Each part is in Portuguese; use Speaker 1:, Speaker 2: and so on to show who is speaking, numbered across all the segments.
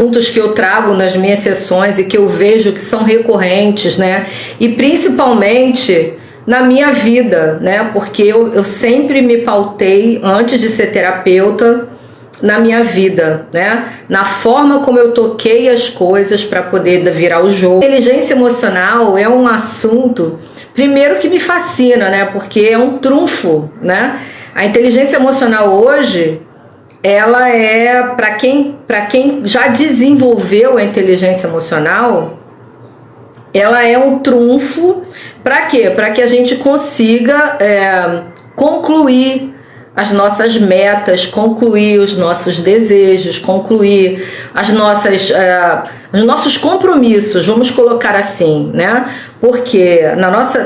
Speaker 1: assuntos que eu trago nas minhas sessões e que eu vejo que são recorrentes, né? E principalmente na minha vida, né? Porque eu sempre me pautei, antes de ser terapeuta, na minha vida, né? Na forma como eu toquei as coisas para poder virar o jogo. Inteligência emocional é um assunto, primeiro, que me fascina, né? Porque é um trunfo, né? A inteligência emocional hoje, ela é, para quem já desenvolveu a inteligência emocional, ela é um trunfo. Para quê? Para que a gente consiga concluir as nossas metas, concluir os nossos desejos, concluir os nossos compromissos, vamos colocar assim, né? Porque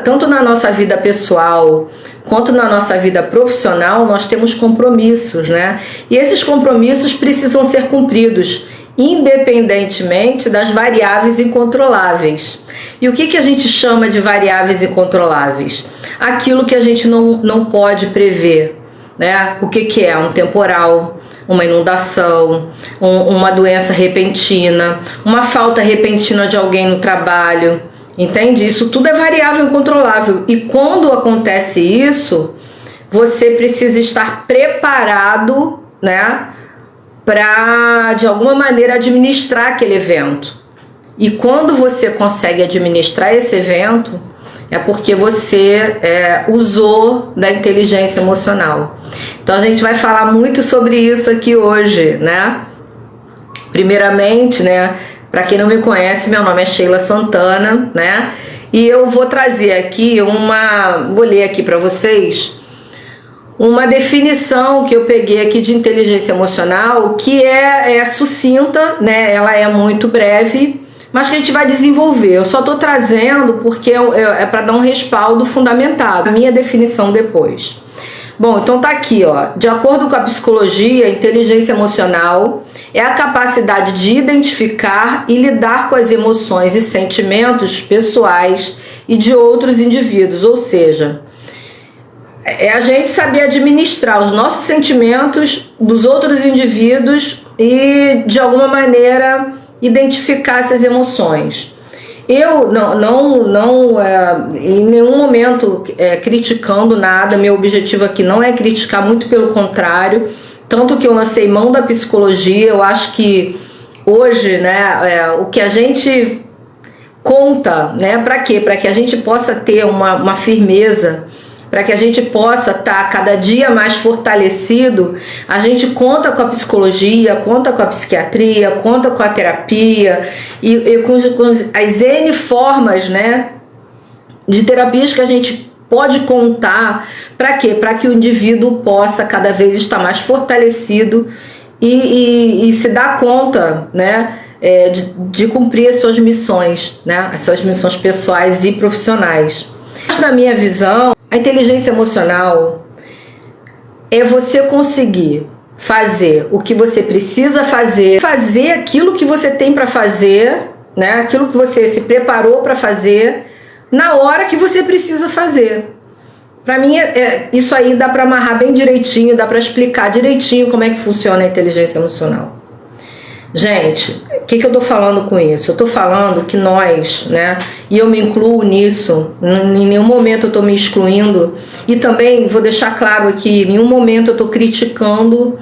Speaker 1: tanto na nossa vida pessoal quanto na nossa vida profissional, nós temos compromissos, né? E esses compromissos precisam ser cumpridos, independentemente das variáveis incontroláveis. E o que a gente chama de variáveis incontroláveis? Aquilo que a gente não pode prever, né? O que é um temporal, uma inundação, uma doença repentina, uma falta repentina de alguém no trabalho, entende? Isso tudo é variável incontrolável. E quando acontece isso, você precisa estar preparado, né, para de alguma maneira administrar aquele evento. E quando você consegue administrar esse evento, é porque você usou da inteligência emocional. Então a gente vai falar muito sobre isso aqui hoje, né? Primeiramente, né, para quem não me conhece, meu nome é Sheila Santana, né? E eu vou trazer aqui vou ler aqui para vocês uma definição que eu peguei aqui de inteligência emocional, que é sucinta, né? Ela é muito breve, mas que a gente vai desenvolver. Eu só estou trazendo porque é para dar um respaldo fundamentado. A minha definição depois. Bom, então tá aqui, ó. De acordo com a psicologia, a inteligência emocional é a capacidade de identificar e lidar com as emoções e sentimentos pessoais e de outros indivíduos. Ou seja, é a gente saber administrar os nossos sentimentos dos outros indivíduos e, de alguma maneira, identificar essas emoções. Eu não em nenhum momento criticando nada. Meu objetivo aqui não é criticar, muito pelo contrário. Tanto que eu lancei mão da psicologia. Eu acho que hoje, né, o que a gente conta, né, para quê? Para que a gente possa ter uma firmeza, para que a gente possa estar cada dia mais fortalecido, a gente conta com a psicologia, conta com a psiquiatria, conta com a terapia e com as N formas, né, de terapias que a gente pode contar. Para quê? Para que o indivíduo possa cada vez estar mais fortalecido e se dar conta, né, de cumprir as suas missões, né, as suas missões pessoais e profissionais. Na minha visão, a inteligência emocional é você conseguir fazer o que você precisa fazer aquilo que você tem para fazer, né? Aquilo que você se preparou para fazer na hora que você precisa fazer. Para mim, isso aí dá para amarrar bem direitinho, dá para explicar direitinho como é que funciona a inteligência emocional. Gente, o que eu tô falando com isso? Eu tô falando que nós, né, e eu me incluo nisso, em nenhum momento eu tô me excluindo, e também vou deixar claro aqui, em nenhum momento eu tô criticando,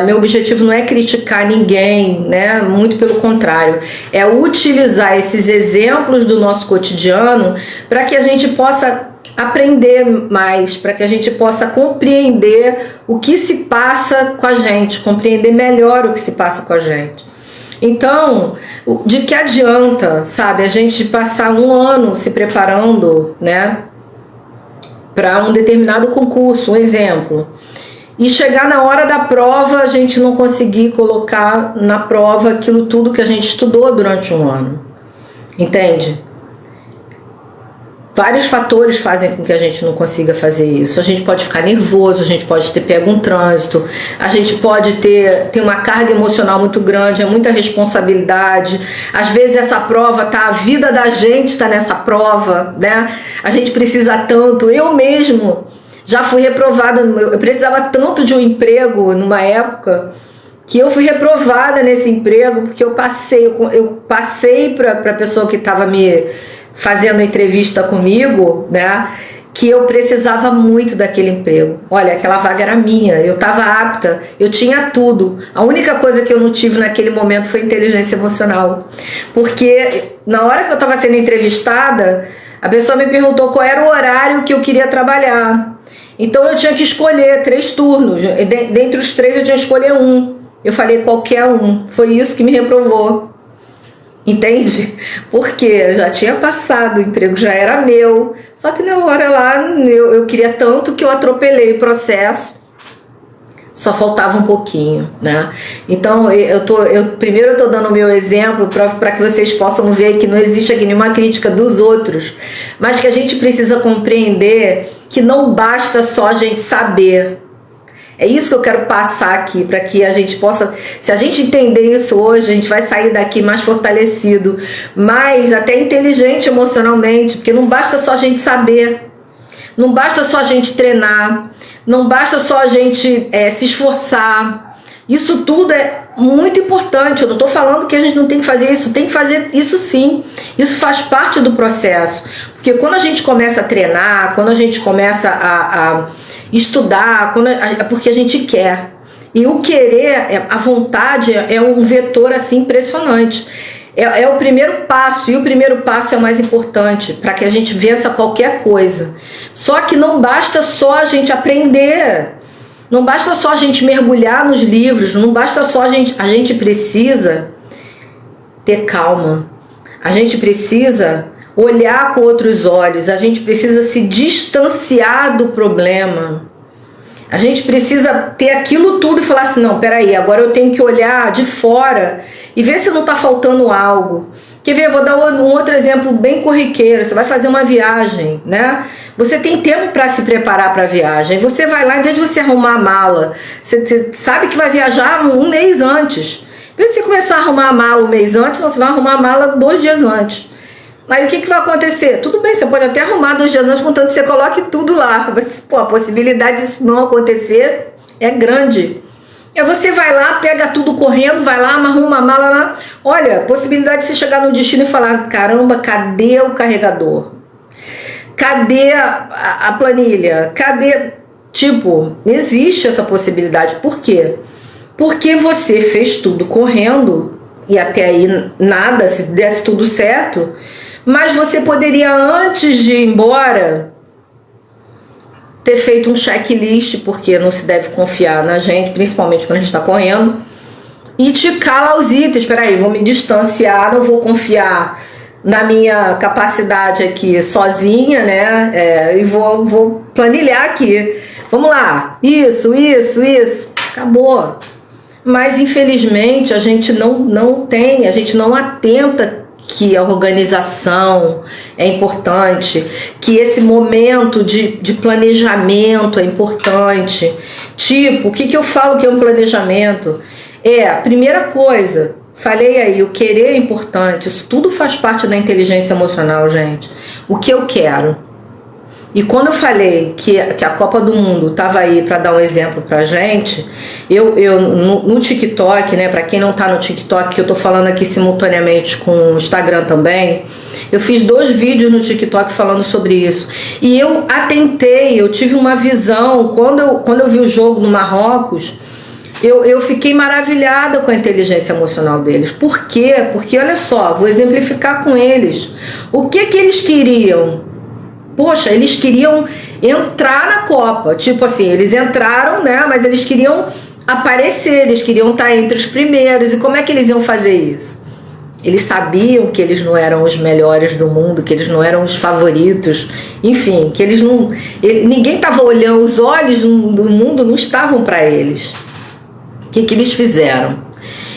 Speaker 1: meu objetivo não é criticar ninguém, né, muito pelo contrário, é utilizar esses exemplos do nosso cotidiano para que a gente possa aprender mais, para que a gente possa compreender o que se passa com a gente, compreender melhor o que se passa com a gente. Então, de que adianta, sabe, a gente passar um ano se preparando, né, para um determinado concurso, um exemplo, e chegar na hora da prova a gente não conseguir colocar na prova aquilo tudo que a gente estudou durante um ano, entende? Vários fatores fazem com que a gente não consiga fazer isso. A gente pode ficar nervoso, a gente pode ter pego um trânsito, a gente pode ter uma carga emocional muito grande, é muita responsabilidade. Às vezes essa prova a vida da gente está nessa prova, né? A gente precisa tanto. Eu mesmo já fui reprovada, eu precisava tanto de um emprego numa época que eu fui reprovada nesse emprego porque eu passei para a pessoa que estava me fazendo a entrevista comigo, né, que eu precisava muito daquele emprego. Olha, aquela vaga era minha, eu estava apta, eu tinha tudo. A única coisa que eu não tive naquele momento foi inteligência emocional. Porque na hora que eu estava sendo entrevistada, a pessoa me perguntou qual era o horário que eu queria trabalhar. Então eu tinha que escolher 3 turnos. Dentre os 3 eu tinha que escolher um. Eu falei qualquer um. Foi isso que me reprovou. Entende? Porque eu já tinha passado, o emprego já era meu. Só que na hora lá eu queria tanto que eu atropelei o processo. Só faltava um pouquinho, né? Então primeiro eu tô dando o meu exemplo para que vocês possam ver que não existe aqui nenhuma crítica dos outros, mas que a gente precisa compreender que não basta só a gente saber. É isso que eu quero passar aqui, para que a gente possa, se a gente entender isso hoje, a gente vai sair daqui mais fortalecido, mais até inteligente emocionalmente, porque não basta só a gente saber, não basta só a gente treinar, não basta só a gente se esforçar. Isso tudo é muito importante. Eu não estou falando que a gente não tem que fazer isso, tem que fazer isso sim. Isso faz parte do processo. Porque quando a gente começa a treinar, quando a gente começa a estudar, é porque a gente quer. E o querer, a vontade é um vetor assim impressionante. É o primeiro passo, e o primeiro passo é o mais importante para que a gente vença qualquer coisa. Só que não basta só a gente aprender, não basta só a gente mergulhar nos livros, não basta só a gente precisa ter calma, a gente precisa olhar com outros olhos, a gente precisa se distanciar do problema. A gente precisa ter aquilo tudo e falar assim, não, peraí, agora eu tenho que olhar de fora e ver se não está faltando algo. Quer ver, eu vou dar um outro exemplo bem corriqueiro. Você vai fazer uma viagem, né? Você tem tempo para se preparar para a viagem. Você vai lá, em vez de você arrumar a mala, você sabe que vai viajar um mês antes. Em vez de você começar a arrumar a mala um mês antes, você vai arrumar a mala 2 dias antes. Aí o que vai acontecer? Tudo bem, você pode até arrumar 2 dias antes, contanto que você coloque tudo lá. Mas, pô, a possibilidade disso não acontecer é grande. Aí você vai lá, pega tudo correndo, vai lá, arruma uma mala lá. Olha, a possibilidade de você chegar no destino e falar, caramba, cadê o carregador? Cadê a planilha? Cadê? Tipo, existe essa possibilidade. Por quê? Porque você fez tudo correndo e até aí nada, se desse tudo certo, mas você poderia, antes de ir embora, ter feito um checklist, porque não se deve confiar na gente, principalmente quando a gente está correndo, e ticar lá os itens. Espera aí, vou me distanciar, não vou confiar na minha capacidade aqui sozinha, né? E vou planilhar aqui. Vamos lá, isso, acabou. Mas infelizmente a gente não tem, a gente não atenta que a organização é importante, que esse momento de planejamento é importante. Tipo, o que eu falo que é um planejamento? A primeira coisa, falei aí, o querer é importante, isso tudo faz parte da inteligência emocional, gente. O que eu quero. E quando eu falei que a Copa do Mundo estava aí para dar um exemplo pra gente, eu no TikTok, né, para quem não tá no TikTok, eu tô falando aqui simultaneamente com o Instagram também, eu fiz 2 vídeos no TikTok falando sobre isso. E eu atentei, eu tive uma visão, quando eu vi o jogo no Marrocos, eu fiquei maravilhada com a inteligência emocional deles. Por quê? Porque, olha só, vou exemplificar com eles. O que eles queriam? Poxa, eles queriam entrar na Copa. Tipo assim, eles entraram, né? Mas eles queriam aparecer, eles queriam estar entre os primeiros. E como é que eles iam fazer isso? Eles sabiam que eles não eram os melhores do mundo, que eles não eram os favoritos. Enfim, que eles não... ninguém estava olhando, os olhos do mundo não estavam para eles. O que eles fizeram?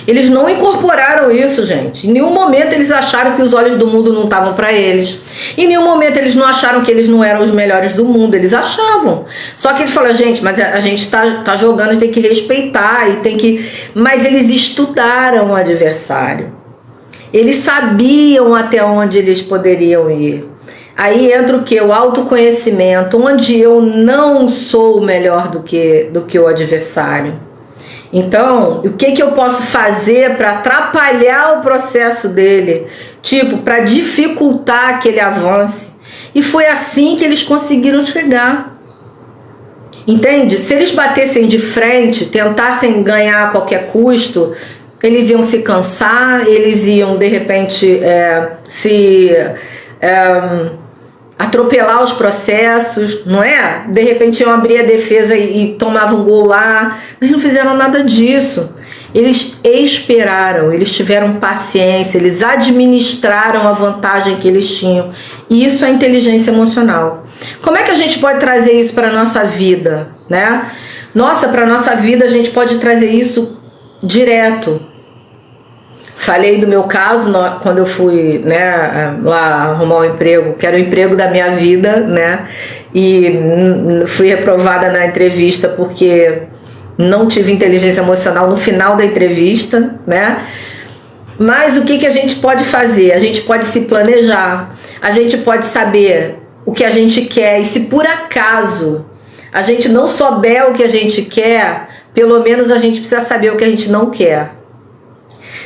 Speaker 1: Eles não incorporaram isso, gente. Em nenhum momento eles acharam que os olhos do mundo não estavam para eles. Em nenhum momento eles não acharam que eles não eram os melhores do mundo. Eles achavam. Só que eles falaram, gente, mas a gente tá jogando, a gente tem que respeitar e tem que... Mas eles estudaram o adversário. Eles sabiam até onde eles poderiam ir. Aí entra o que? O autoconhecimento, onde eu não sou melhor do que o adversário. Então, o que eu posso fazer para atrapalhar o processo dele? Tipo, para dificultar que ele avance. E foi assim que eles conseguiram chegar. Entende? Se eles batessem de frente, tentassem ganhar a qualquer custo, eles iam se cansar, eles iam, de repente, atropelar os processos, não é? De repente iam abrir a defesa e tomavam um gol lá. Mas não fizeram nada disso. Eles esperaram, eles tiveram paciência, eles administraram a vantagem que eles tinham. E isso é inteligência emocional. Como é que a gente pode trazer isso para a nossa vida, né? Para a nossa vida a gente pode trazer isso direto. Falei do meu caso quando eu fui, né, lá arrumar um emprego, que era o emprego da minha vida, né? E fui reprovada na entrevista porque não tive inteligência emocional no final da entrevista, né? Mas o que a gente pode fazer? A gente pode se planejar, a gente pode saber o que a gente quer, e se por acaso a gente não souber o que a gente quer, pelo menos a gente precisa saber o que a gente não quer.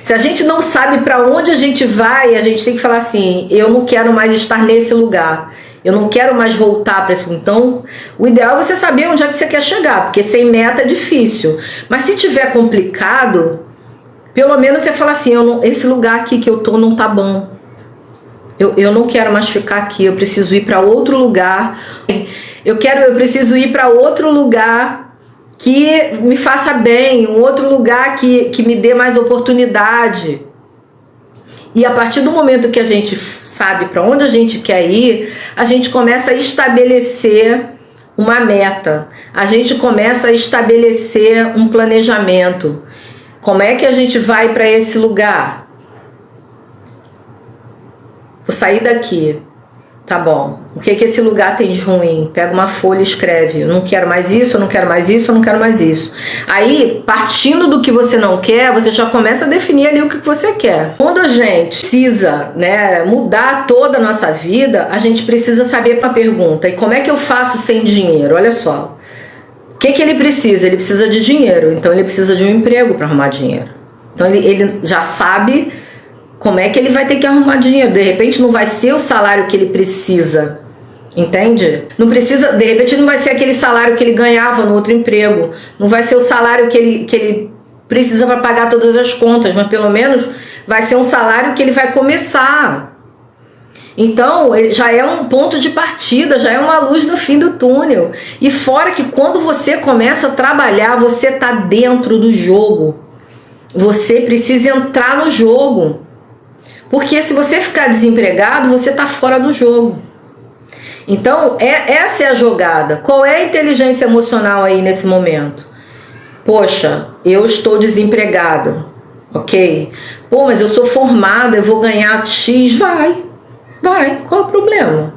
Speaker 1: Se a gente não sabe para onde a gente vai, a gente tem que falar assim: eu não quero mais estar nesse lugar, eu não quero mais voltar para isso. Então, o ideal é você saber onde é que você quer chegar, porque sem meta é difícil. Mas se tiver complicado, pelo menos você fala assim: esse lugar aqui que eu tô não tá bom. Eu não quero mais ficar aqui, eu preciso ir para outro lugar. Eu preciso ir para outro lugar que me faça bem, um outro lugar que me dê mais oportunidade. E a partir do momento que a gente sabe para onde a gente quer ir, a gente começa a estabelecer uma meta. A gente começa a estabelecer um planejamento. Como é que a gente vai para esse lugar? Vou sair daqui. Tá bom. O que esse lugar tem de ruim? Pega uma folha e escreve: eu não quero mais isso, eu não quero mais isso, eu não quero mais isso. Aí, partindo do que você não quer, você já começa a definir ali o que você quer. Quando a gente precisa, né, mudar toda a nossa vida, a gente precisa saber uma pergunta: e como é que eu faço sem dinheiro? Olha só. O que ele precisa? Ele precisa de dinheiro. Então ele precisa de um emprego para arrumar dinheiro. Então ele já sabe como é que ele vai ter que arrumar dinheiro. De repente não vai ser o salário que ele precisa, entende? Não precisa, de repente não vai ser aquele salário que ele ganhava no outro emprego, não vai ser o salário que ele precisa para pagar todas as contas, mas pelo menos vai ser um salário que ele vai começar. Então ele já é um ponto de partida, já é uma luz no fim do túnel. E fora que quando você começa a trabalhar, você está dentro do jogo. Você precisa entrar no jogo. Porque se você ficar desempregado, você está fora do jogo. Então, essa é a jogada. Qual é a inteligência emocional aí nesse momento? Poxa, eu estou desempregado, ok? Pô, mas eu sou formada, eu vou ganhar X. Vai. Qual é o problema?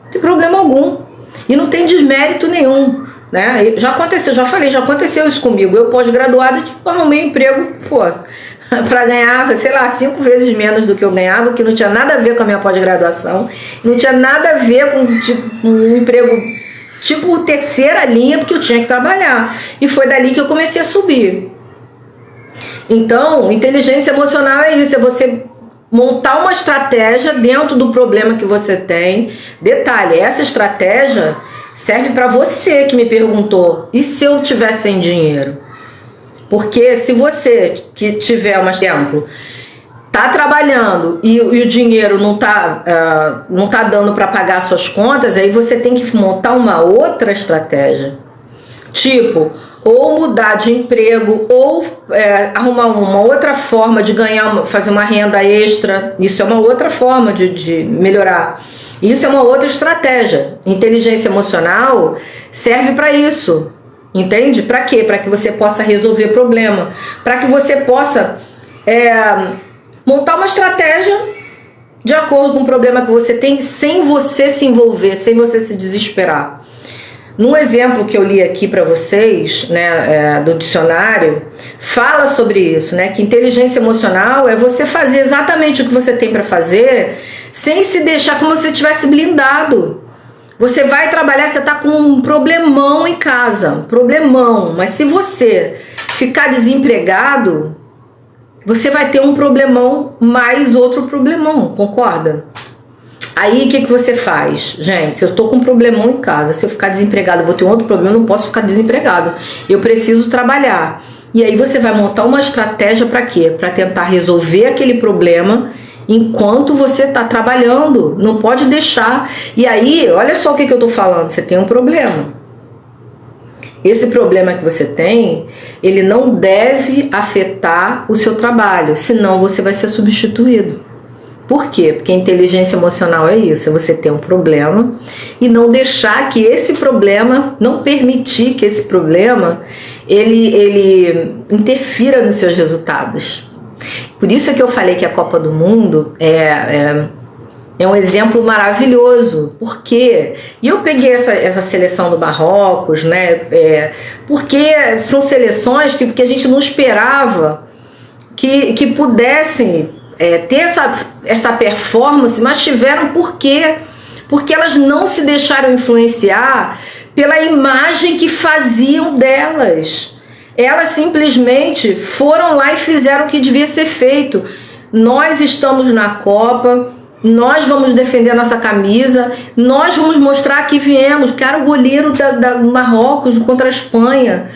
Speaker 1: Não tem problema algum. E não tem desmérito nenhum, né? Já aconteceu isso comigo. Eu pós-graduada, arrumei um emprego, para ganhar, sei lá, 5 vezes menos do que eu ganhava, que não tinha nada a ver com a minha pós-graduação, não tinha nada a ver com um emprego tipo terceira linha, porque eu tinha que trabalhar. E foi dali que eu comecei a subir. Então, inteligência emocional é isso, é você montar uma estratégia dentro do problema que você tem. Detalhe, essa estratégia serve para você que me perguntou: e se eu tiver sem dinheiro? Porque se você que tiver um exemplo, tá trabalhando e o dinheiro não tá dando para pagar suas contas, aí você tem que montar uma outra estratégia. Tipo, ou mudar de emprego, ou arrumar uma outra forma de ganhar, fazer uma renda extra. Isso é uma outra forma de melhorar. Isso é uma outra estratégia. Inteligência emocional serve para isso. Entende? Para quê? Para que você possa resolver problema. Para que você possa montar uma estratégia de acordo com o problema que você tem, sem você se envolver, sem você se desesperar. Num exemplo que eu li aqui para vocês, né, do dicionário, fala sobre isso, né, que inteligência emocional é você fazer exatamente o que você tem para fazer, sem se deixar como se você estivesse blindado. Você vai trabalhar, você está com um problemão em casa, problemão, mas se você ficar desempregado, você vai ter um problemão mais outro problemão, concorda? Aí o que você faz? Gente, se eu tô com um problemão em casa, se eu ficar desempregado, eu vou ter um outro problema, eu não posso ficar desempregado. Eu preciso trabalhar. E aí você vai montar uma estratégia para quê? Para tentar resolver aquele problema enquanto você está trabalhando. Não pode deixar. E aí, olha só o que eu tô falando. Você tem um problema. Esse problema que você tem, ele não deve afetar o seu trabalho, senão você vai ser substituído. Por quê? Porque a inteligência emocional é isso, é você ter um problema e não deixar que esse problema, não permitir que esse problema, ele interfira nos seus resultados. Por isso é que eu falei que a Copa do Mundo é um exemplo maravilhoso. Por quê? E eu peguei essa seleção do Marrocos, né? Porque são seleções que a gente não esperava que pudessem ter essa performance, mas tiveram por quê? Porque elas não se deixaram influenciar pela imagem que faziam delas. Elas simplesmente foram lá e fizeram o que devia ser feito. Nós estamos na Copa, nós vamos defender a nossa camisa, nós vamos mostrar que viemos. Cara, o goleiro da Marrocos contra a Espanha,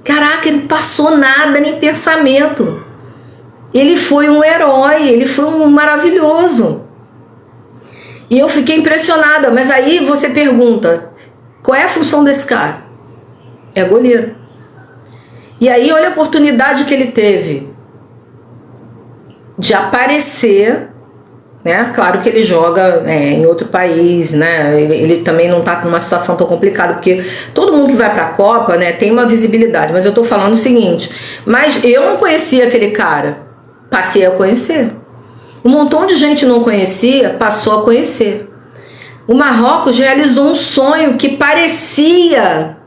Speaker 1: caraca, ele não passou nada, nem pensamento. Ele foi um herói, ele foi um maravilhoso. E eu fiquei impressionada. Mas aí você pergunta, qual é a função desse cara? É goleiro. E aí olha a oportunidade que ele teve de aparecer, né? Claro que ele joga em outro país, né? Ele também não está numa situação tão complicada, porque todo mundo que vai para a Copa, né, tem uma visibilidade. Mas eu estou falando o seguinte, mas eu não conhecia aquele cara. Passei a conhecer. Um montão de gente não conhecia, passou a conhecer. O Marrocos realizou um sonho que parecia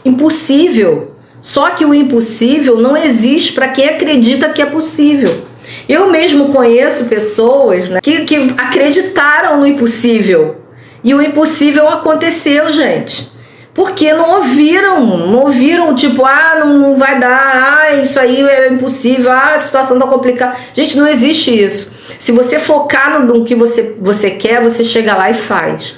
Speaker 1: impossível. Só que o impossível não existe para quem acredita que é possível. Eu mesmo conheço pessoas, né, que acreditaram no impossível. E o impossível aconteceu, gente. Porque não ouviram tipo, não vai dar, isso aí é impossível, a situação tá complicada. Gente, não existe isso. Se você focar no que você quer, você chega lá e faz.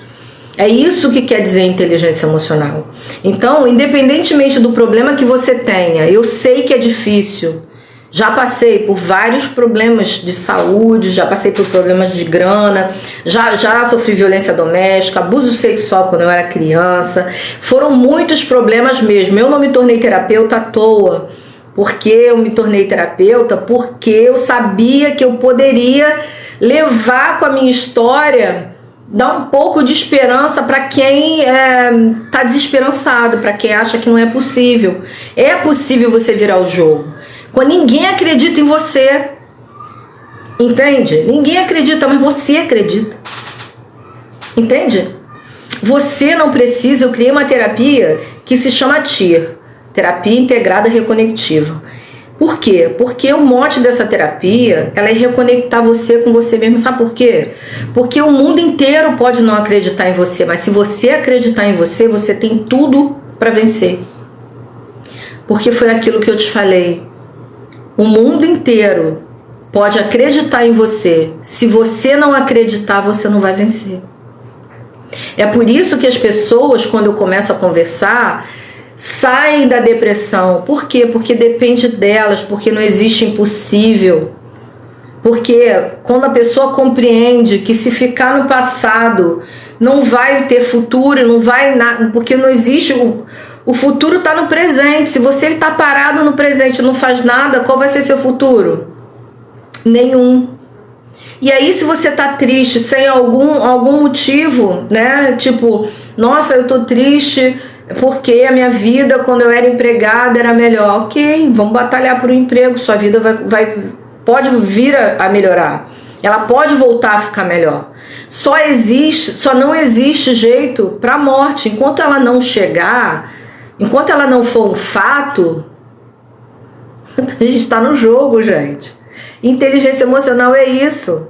Speaker 1: É isso que quer dizer inteligência emocional. Então, independentemente do problema que você tenha, eu sei que é difícil. Já passei por vários problemas de saúde, já passei por problemas de grana, já sofri violência doméstica, abuso sexual quando eu era criança. Foram muitos problemas mesmo. Eu não me tornei terapeuta à toa. Porque eu me tornei terapeuta? Porque eu sabia que eu poderia levar com a minha história, dar um pouco de esperança para quem está desesperançado, para quem acha que não é possível. É possível você virar o jogo. Quando ninguém acredita em você, entende? Ninguém acredita, mas você acredita. Entende? Você não precisa. Eu criei uma terapia que se chama TIR, Terapia Integrada Reconectiva. Por quê? Porque o mote dessa terapia, ela é reconectar você com você mesmo. Sabe por quê? Porque o mundo inteiro pode não acreditar em você, mas se você acreditar em você, você tem tudo para vencer. Porque foi aquilo que eu te falei. O mundo inteiro pode acreditar em você. Se você não acreditar, você não vai vencer. É por isso que as pessoas, quando eu começo a conversar, saem da depressão. Por quê? Porque depende delas, porque não existe impossível. Porque quando a pessoa compreende que se ficar no passado não vai ter futuro, não vai nada, porque não existe o futuro está no presente. Se você está parado no presente e não faz nada, qual vai ser seu futuro? Nenhum. E aí, se você está triste sem algum motivo, né? Tipo, nossa, eu tô triste porque a minha vida, quando eu era empregada, era melhor. Ok, vamos batalhar por um emprego. Sua vida pode vir a melhorar. Ela pode voltar a ficar melhor. Só não existe jeito para a morte. Enquanto ela não chegar, enquanto ela não for um fato, a gente está no jogo, gente. Inteligência emocional é isso.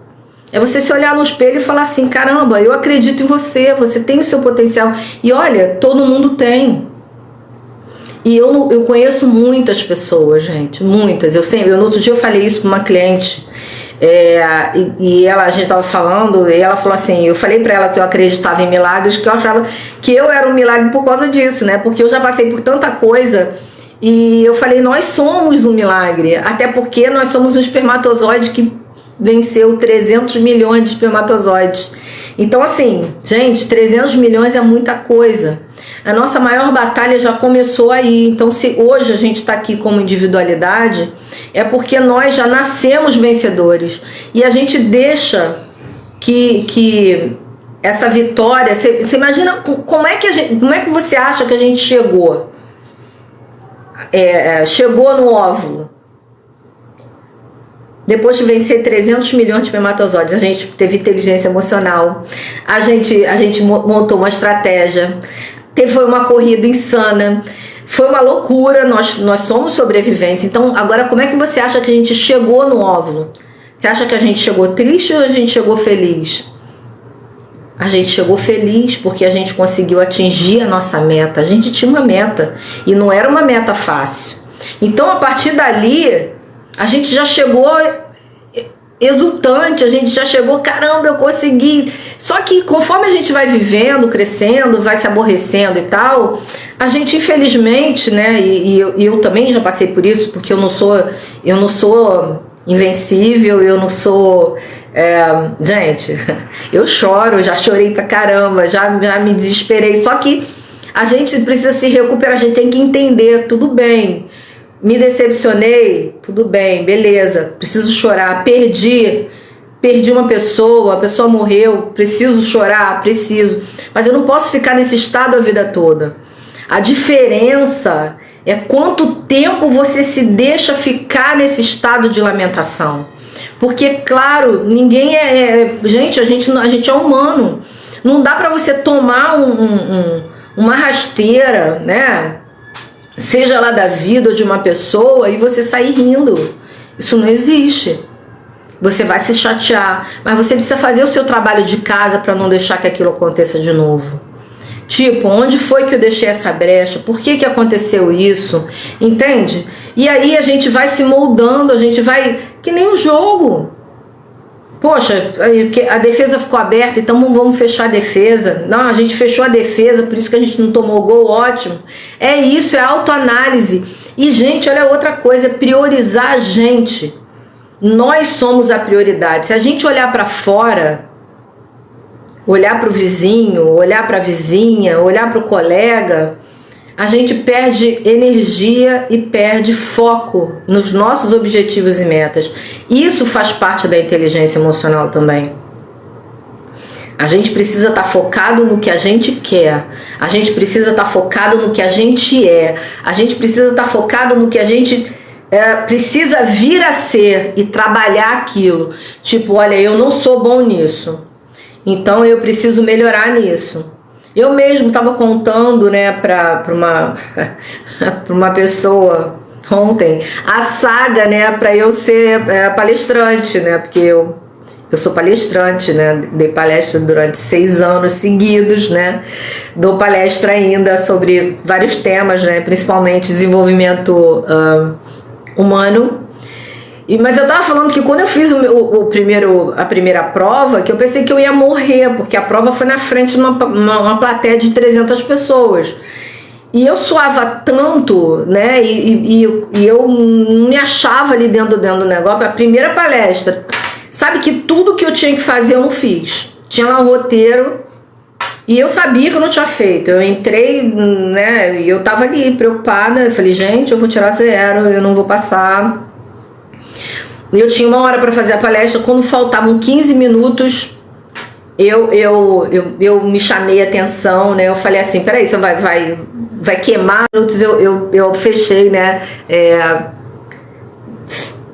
Speaker 1: É você se olhar no espelho e falar assim, caramba, eu acredito em você, você tem o seu potencial. E olha, todo mundo tem. E eu conheço muitas pessoas, gente, muitas. No outro dia eu falei isso para uma cliente, a gente estava falando, e ela falou assim, eu falei para ela que eu acreditava em milagres, que eu achava que eu era um milagre por causa disso, né? Porque eu já passei por tanta coisa. E eu falei, nós somos um milagre, até porque nós somos um espermatozoide que venceu 300 milhões de espermatozoides. Então, assim, gente, 300 milhões é muita coisa. A nossa maior batalha já começou aí. Então, se hoje a gente está aqui como individualidade, é porque nós já nascemos vencedores. E a gente deixa que essa vitória... Você imagina como é que você acha que a gente chegou? Chegou no óvulo. Depois de vencer 300 milhões de espermatozoides, a gente teve inteligência emocional, a gente montou uma estratégia, foi uma corrida insana, foi uma loucura, nós somos sobrevivência. Então, agora, como é que você acha que a gente chegou no óvulo? Você acha que a gente chegou triste ou a gente chegou feliz? A gente chegou feliz porque a gente conseguiu atingir a nossa meta. A gente tinha uma meta e não era uma meta fácil. Então, a partir dali, a gente já chegou exultante, a gente já chegou, caramba, eu consegui. Só que conforme a gente vai vivendo, crescendo, vai se aborrecendo e tal, a gente infelizmente, né, e eu também já passei por isso, porque eu não sou invencível, eu não sou... gente, eu choro, já chorei pra caramba, já me desesperei. Só que a gente precisa se recuperar, a gente tem que entender, tudo bem. Me decepcionei, tudo bem, beleza, preciso chorar, perdi uma pessoa, a pessoa morreu, preciso chorar, preciso, mas eu não posso ficar nesse estado a vida toda. A diferença é quanto tempo você se deixa ficar nesse estado de lamentação. Porque, claro, ninguém gente, a gente é humano, não dá pra você tomar uma rasteira, né? Seja lá da vida ou de uma pessoa, e você sair rindo. Isso não existe. Você vai se chatear, mas você precisa fazer o seu trabalho de casa para não deixar que aquilo aconteça de novo. Tipo, onde foi que eu deixei essa brecha? Por que aconteceu isso? Entende? E aí a gente vai se moldando, a gente vai... Que nem um jogo. Poxa, a defesa ficou aberta, então vamos fechar a defesa. Não, a gente fechou a defesa, por isso que a gente não tomou gol, ótimo. É isso, é autoanálise. E, gente, olha outra coisa, é priorizar a gente. Nós somos a prioridade. Se a gente olhar para fora, olhar para o vizinho, olhar para a vizinha, olhar para o colega, a gente perde energia e perde foco nos nossos objetivos e metas. Isso faz parte da inteligência emocional também. A gente precisa estar focado no que a gente quer. A gente precisa estar focado no que a gente é. A gente precisa estar focado no que a gente precisa vir a ser e trabalhar aquilo. Tipo, olha, eu não sou bom nisso, então eu preciso melhorar nisso. Eu mesmo estava contando, né, para uma pessoa ontem a saga, né, para eu ser palestrante, né, porque eu sou palestrante, né, dei palestra durante 6 anos seguidos, né, dou palestra ainda sobre vários temas, né, principalmente desenvolvimento humano. Mas eu tava falando que quando eu fiz a primeira prova, que eu pensei que eu ia morrer, porque a prova foi na frente de uma plateia de 300 pessoas. E eu suava tanto, né? E eu não me achava ali dentro do negócio. A primeira palestra, sabe que tudo que eu tinha que fazer eu não fiz. Tinha lá um roteiro e eu sabia que eu não tinha feito. Eu entrei, né? E eu tava ali preocupada. Eu falei, gente, eu vou tirar 0, eu não vou passar. Eu tinha 1 hora para fazer a palestra. Quando faltavam 15 minutos, eu me chamei a atenção, né? Eu falei assim, peraí, você vai queimar minutos. Eu fechei, né?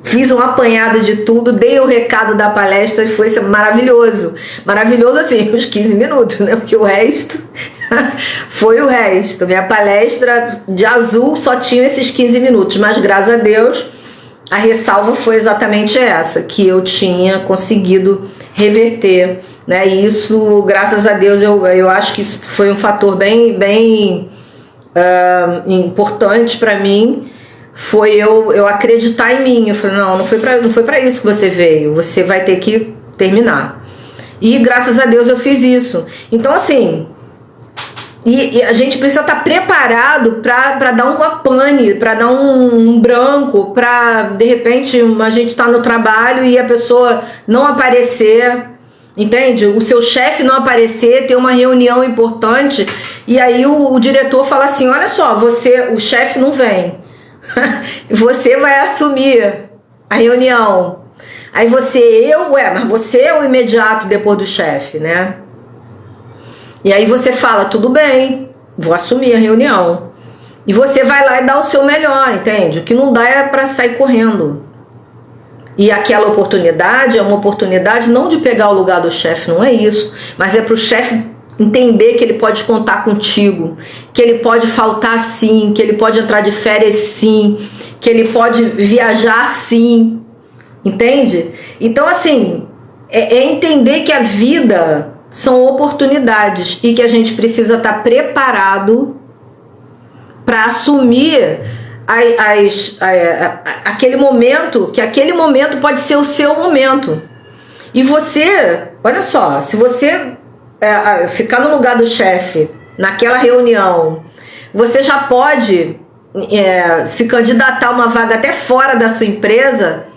Speaker 1: Fiz um apanhado de tudo, dei o recado da palestra e foi maravilhoso. Maravilhoso assim, os 15 minutos, né? Porque o resto foi o resto. Minha palestra de azul só tinha esses 15 minutos, mas graças a Deus a ressalva foi exatamente essa, que eu tinha conseguido reverter, né? E isso, graças a Deus, eu acho que isso foi um fator bem importantes para mim foi eu acreditar em mim. Eu falei, não foi para isso que você veio, você vai ter que terminar. E graças a Deus eu fiz isso. Então assim, e a gente precisa estar preparado para dar uma pane, para dar um branco, para de repente a gente está no trabalho e a pessoa não aparecer, entende? O seu chefe não aparecer, ter uma reunião importante e aí o diretor fala assim, olha só, o chefe não vem, você vai assumir a reunião. Aí mas você é o imediato depois do chefe, né? E aí você fala, tudo bem, vou assumir a reunião. E você vai lá e dá o seu melhor, entende? O que não dá é para sair correndo. E aquela oportunidade é uma oportunidade não de pegar o lugar do chefe, não é isso. Mas é para o chefe entender que ele pode contar contigo, que ele pode faltar sim, que ele pode entrar de férias sim, que ele pode viajar sim, entende? Então assim, é entender que a vida são oportunidades e que a gente precisa estar preparado para assumir aquele momento, que aquele momento pode ser o seu momento. E você, olha só, se você ficar no lugar do chefe naquela reunião, você já pode se candidatar a uma vaga até fora da sua empresa,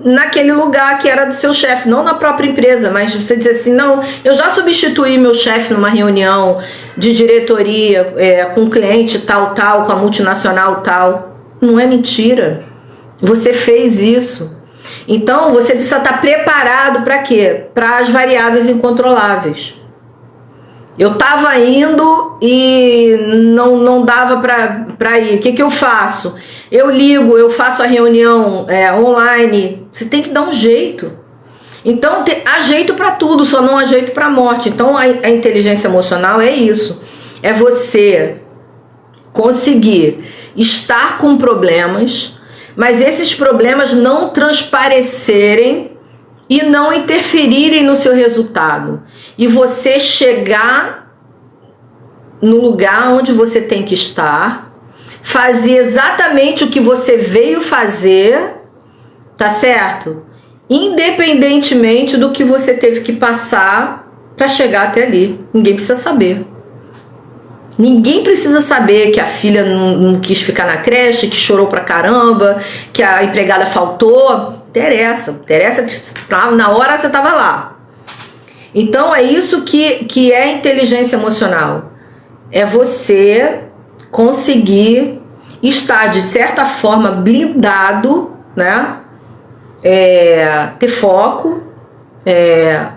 Speaker 1: naquele lugar que era do seu chefe, não na própria empresa, mas você dizer assim, não, eu já substituí meu chefe numa reunião de diretoria com um cliente tal, com a multinacional tal. Não é mentira. Você fez isso. Então você precisa estar preparado para quê? Para as variáveis incontroláveis. Eu estava indo e não dava para ir. O que eu faço? Eu ligo, eu faço a reunião online. Você tem que dar um jeito. Então, há jeito para tudo, só não há jeito para a morte. Então, a inteligência emocional é isso. É você conseguir estar com problemas, mas esses problemas não transparecerem e não interferirem no seu resultado. E você chegar no lugar onde você tem que estar, fazer exatamente o que você veio fazer, tá certo? Independentemente do que você teve que passar para chegar até ali. Ninguém precisa saber. Ninguém precisa saber que a filha não quis ficar na creche, que chorou pra caramba, que a empregada faltou. Interessa que na hora você estava lá. Então é isso que é inteligência emocional. É você conseguir estar de certa forma blindado, né? Ter foco,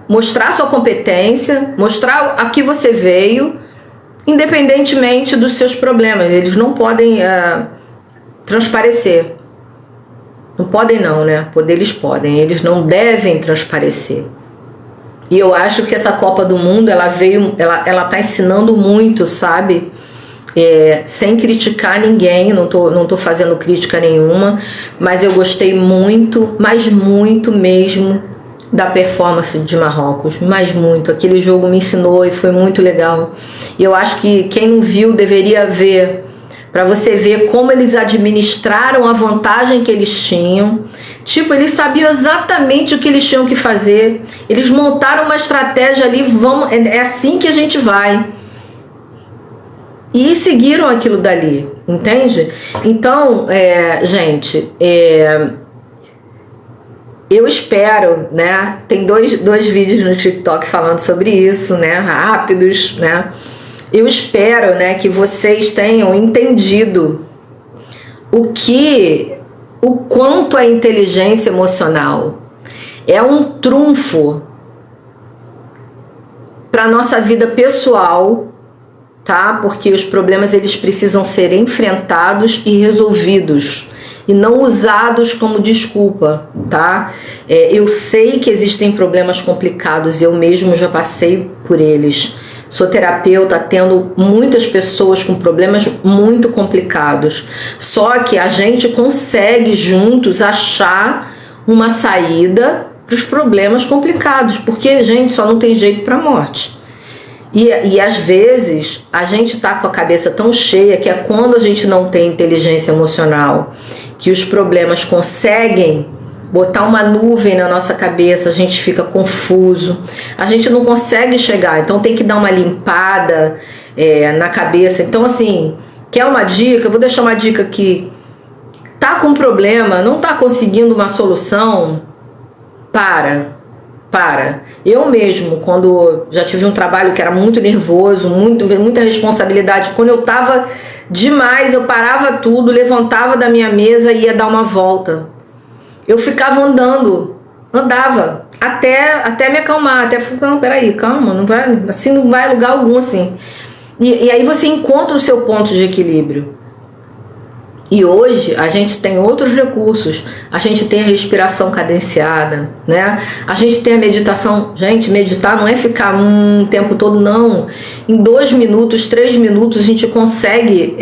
Speaker 1: mostrar sua competência, mostrar a que você veio, independentemente dos seus problemas. Eles não podem transparecer. Não podem não, né? Eles podem, eles não devem transparecer. E eu acho que essa Copa do Mundo, ela tá ensinando muito, sabe? Sem criticar ninguém, não tô fazendo crítica nenhuma, mas eu gostei muito, mas muito mesmo, da performance de Marrocos, mas muito. Aquele jogo me ensinou e foi muito legal. E eu acho que quem não viu deveria ver, para você ver como eles administraram a vantagem que eles tinham. Tipo, eles sabiam exatamente o que eles tinham que fazer. Eles montaram uma estratégia ali, é assim que a gente vai. E seguiram aquilo dali, entende? Então, gente, eu espero, né? Tem dois vídeos no TikTok falando sobre isso, né? Rápidos, né? Eu espero, né, que vocês tenham entendido o quanto a inteligência emocional é um trunfo para nossa vida pessoal, tá? Porque os problemas eles precisam ser enfrentados e resolvidos e não usados como desculpa, tá? Eu sei que existem problemas complicados, eu mesmo já passei por eles. Sou terapeuta, atendo muitas pessoas com problemas muito complicados. Só que a gente consegue juntos achar uma saída para os problemas complicados, porque, gente, só não tem jeito para a morte. E às vezes a gente tá com a cabeça tão cheia que é quando a gente não tem inteligência emocional, que os problemas conseguem botar uma nuvem na nossa cabeça, a gente fica confuso, a gente não consegue chegar, então tem que dar uma limpada na cabeça. Então, assim, quer uma dica? Eu vou deixar uma dica aqui. Tá com problema, não tá conseguindo uma solução? Para. Eu mesmo, quando já tive um trabalho que era muito nervoso, muita responsabilidade, quando eu tava demais, eu parava tudo, levantava da minha mesa e ia dar uma volta. Eu ficava andava, até me acalmar, até ficar, não, peraí, calma, não vai, assim não vai a lugar algum, assim. E aí você encontra o seu ponto de equilíbrio. E hoje a gente tem outros recursos, a gente tem a respiração cadenciada, né? A gente tem a meditação. Gente, meditar não é ficar um tempo todo, não. Em 2 minutos, 3 minutos a gente consegue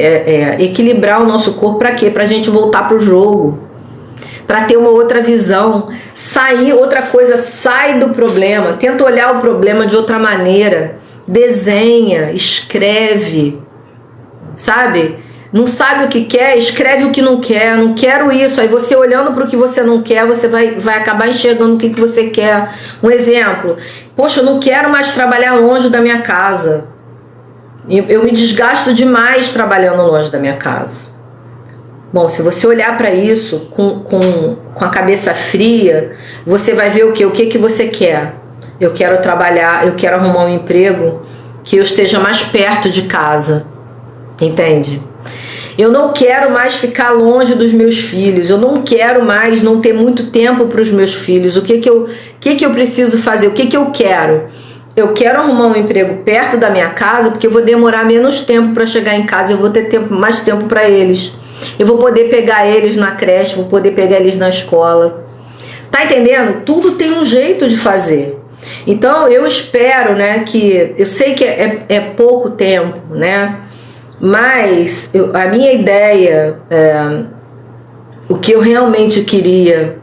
Speaker 1: equilibrar o nosso corpo. Para quê? Para a gente voltar pro jogo, para ter uma outra visão, outra coisa, sai do problema, tenta olhar o problema de outra maneira, desenha, escreve, sabe? Não sabe o que quer, escreve o que não quer. Não quero isso. Aí você olhando para o que você não quer, você vai acabar enxergando o que você quer. Um exemplo: poxa, eu não quero mais trabalhar longe da minha casa. Eu me desgasto demais trabalhando longe da minha casa. Bom, se você olhar para isso com a cabeça fria, você vai ver o quê? O que você quer? Eu quero trabalhar, eu quero arrumar um emprego que eu esteja mais perto de casa. Entende? Eu não quero mais ficar longe dos meus filhos. Eu não quero mais não ter muito tempo para os meus filhos. O que eu preciso fazer? O que eu quero? Eu quero arrumar um emprego perto da minha casa, porque eu vou demorar menos tempo para chegar em casa. Eu vou ter mais tempo para eles. Eu vou poder pegar eles na creche, vou poder pegar eles na escola. Tá entendendo? Tudo tem um jeito de fazer. Então eu espero, né, que eu sei que é pouco tempo, né? Mas a minha ideia, o que eu realmente queria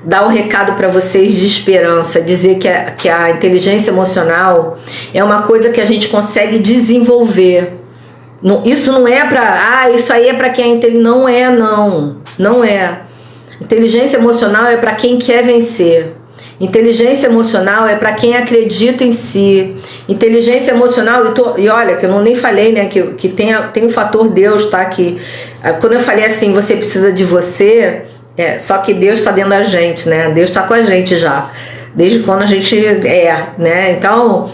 Speaker 1: dar um recado para vocês de esperança, dizer que a inteligência emocional é uma coisa que a gente consegue desenvolver. Isso não é para, isso aí é para quem é inteligente. Não é. Inteligência emocional é para quem quer vencer. Inteligência emocional é para quem acredita em si. Inteligência emocional, e olha, que eu nem falei, né, que tem o fator Deus, tá? Que quando eu falei assim, você precisa de você, só que Deus está dentro da gente, né? Deus está com a gente já, desde quando a gente né? Então,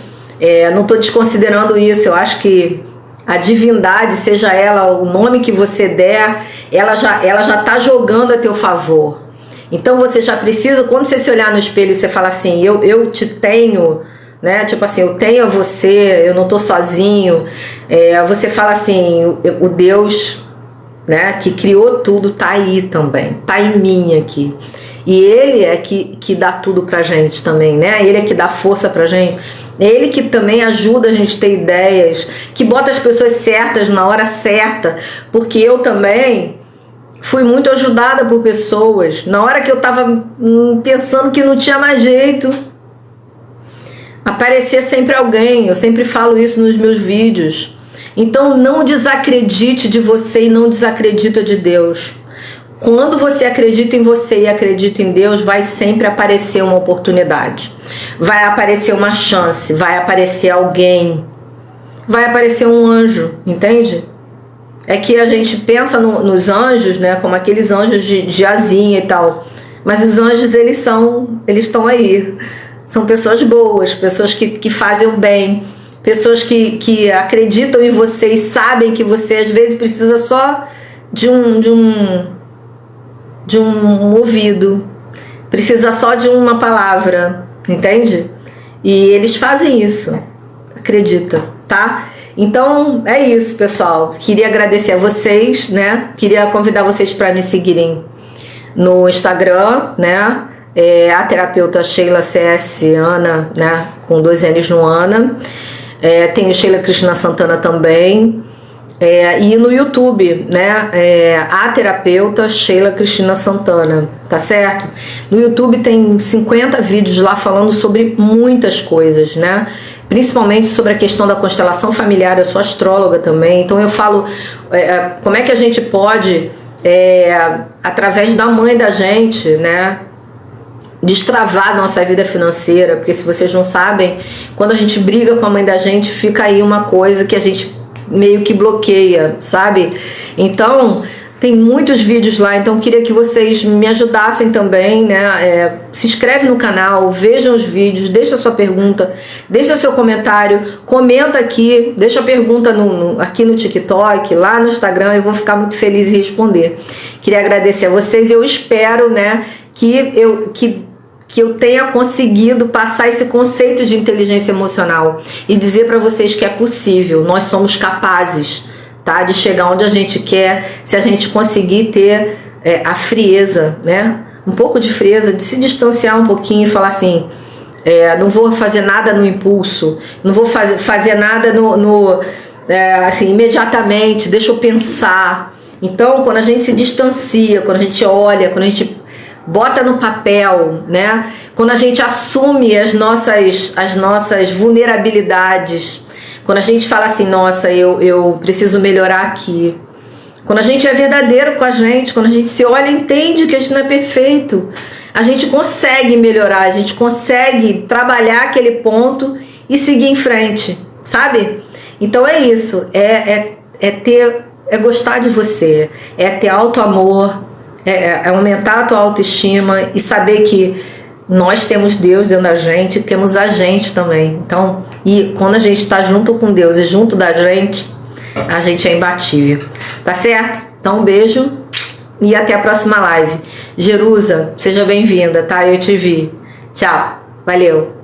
Speaker 1: não estou desconsiderando isso. Eu acho que a divindade, seja ela o nome que você der, ela já está jogando a teu favor. Então você já precisa, quando você se olhar no espelho e você fala assim, eu te tenho, né? Tipo assim, eu tenho a você, eu não tô sozinho. Você fala assim, o Deus, né, que criou tudo tá aí também, tá em mim aqui. E Ele é que dá tudo pra gente também, né? Ele é que dá força pra gente. Ele que também ajuda a gente a ter ideias, que bota as pessoas certas na hora certa, porque eu também fui muito ajudada por pessoas. Na hora que eu tava pensando que não tinha mais jeito, aparecia sempre alguém. Eu sempre falo isso nos meus vídeos. Então não desacredite de você e não desacredita de Deus. Quando você acredita em você e acredita em Deus, vai sempre aparecer uma oportunidade. Vai aparecer uma chance, vai aparecer alguém. Vai aparecer um anjo, entende? É que a gente pensa nos anjos, né, como aqueles anjos de asinha e tal. Mas os anjos, eles estão aí. São pessoas boas, pessoas que fazem o bem, pessoas que acreditam em você e sabem que você às vezes precisa só de um ouvido, precisa só de uma palavra, entende? E eles fazem isso, acredita, tá? Então é isso, pessoal. Queria agradecer a vocês, né? Queria convidar vocês para me seguirem no Instagram, né? A terapeuta Sheila CS Ana, né? Com 2 N's no Ana. Tenho Sheila Cristina Santana também. E no YouTube, né? A terapeuta Sheila Cristina Santana, tá certo? No YouTube tem 50 vídeos lá falando sobre muitas coisas, né? principalmente sobre a questão da constelação familiar. Eu sou astróloga também, então eu falo como é que a gente pode, através da mãe da gente, né, destravar nossa vida financeira, porque se vocês não sabem, quando a gente briga com a mãe da gente, fica aí uma coisa que a gente meio que bloqueia, sabe? Então, tem muitos vídeos lá, então eu queria que vocês me ajudassem também, né? Se inscreve no canal, vejam os vídeos, deixa sua pergunta, deixa seu comentário, comenta aqui, deixa a pergunta aqui no TikTok, lá no Instagram, eu vou ficar muito feliz em responder. Queria agradecer a vocês, eu espero, né, que eu tenha conseguido passar esse conceito de inteligência emocional e dizer para vocês que é possível, nós somos capazes, tá, de chegar onde a gente quer, se a gente conseguir ter a frieza, né, um pouco de frieza, de se distanciar um pouquinho e falar assim, não vou fazer nada no impulso, não vou fazer nada assim, imediatamente, deixa eu pensar. Então, quando a gente se distancia, quando a gente olha, quando a gente bota no papel, né? Quando a gente assume as nossas vulnerabilidades, quando a gente fala assim, nossa, eu preciso melhorar aqui. Quando a gente é verdadeiro com a gente, quando a gente se olha e entende que a gente não é perfeito, a gente consegue melhorar, a gente consegue trabalhar aquele ponto e seguir em frente, sabe? Então é isso, é gostar de você, é ter auto-amor, é aumentar a tua autoestima e saber que nós temos Deus dentro da gente, temos a gente também. Então, e quando a gente está junto com Deus e junto da gente, a gente é imbatível. Tá certo? Então, um beijo e até a próxima live. Jerusa, seja bem-vinda, tá? Eu te vi. Tchau. Valeu.